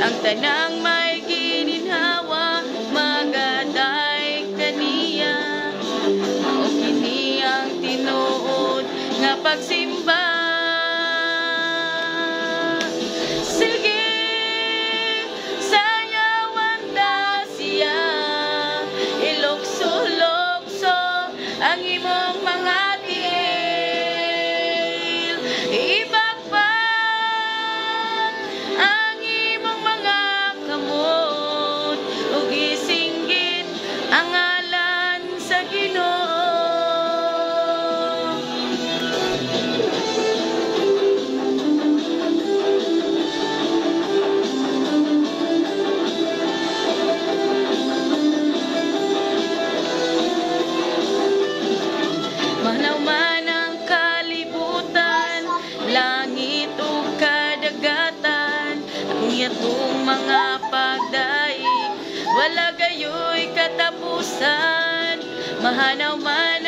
ang tanang may gininhawa magaday kaniya. Mao kini ang tinuod nga pagsimba. Sige, sayawan ta siya, ilukso-lukso ang imong mga tiil, ibakbak ang imong mga kamot, ug isinggit ang ngalan sa Ginoo. Manaw man ang kalibutan, langit ug kadagatan, ang iyatong mga pagdaig wala gayoy katapusan. Mahanaw man